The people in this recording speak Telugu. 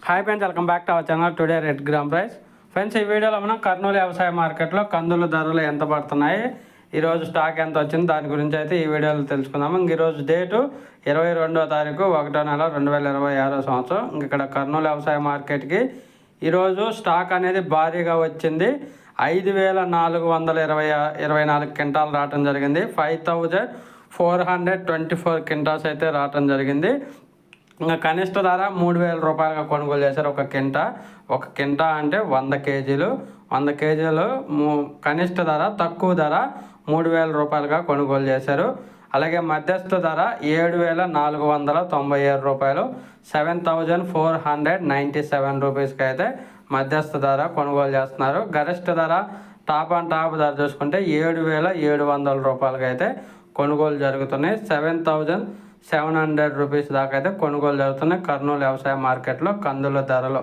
Hi friends, welcome back to our channel. Today red gram price. Friends, ఈ వీడియోలో మనం కర్నూలు వ్యవసాయ మార్కెట్లో కందుల ధరలు ఎంత పడుతున్నాయి, ఈరోజు స్టాక్ ఎంత వచ్చింది, దాని గురించి అయితే ఈ వీడియోలో తెలుసుకుందాము. ఈరోజు డేటు 22వ తారీఖు 1వ నెల 2026 సంవత్సరం. ఇక్కడ కర్నూలు వ్యవసాయ మార్కెట్కి ఈరోజు స్టాక్ అనేది భారీగా వచ్చింది. 5,424 క్వింటాలు రావటం జరిగింది. 5,424 క్వింటాల్స్ అయితే రావటం జరిగింది. ఇంకా కనిష్ట ధర 3,000 రూపాయలుగా కొనుగోలు చేశారు. ఒక కింటా అంటే 100 కేజీలు. 100 కేజీలు కనిష్ట ధర, తక్కువ ధర 3,000 రూపాయలుగా కొనుగోలు చేశారు. అలాగే మధ్యస్థ ధర 7,497 రూపాయలు, 7,497 రూపీస్కి అయితే మధ్యస్థ ధర కొనుగోలు చేస్తున్నారు. గరిష్ట ధర టాప్ అండ్ టాప్ ధర చూసుకుంటే 7,700 రూపాయలకి అయితే కొనుగోలు జరుగుతున్నాయి. 7,700 రూపీస్ దాకా అయితే కొనుగోలు జరుగుతున్నాయి కర్నూలు వ్యవసాయ మార్కెట్లో కందుల ధరలు.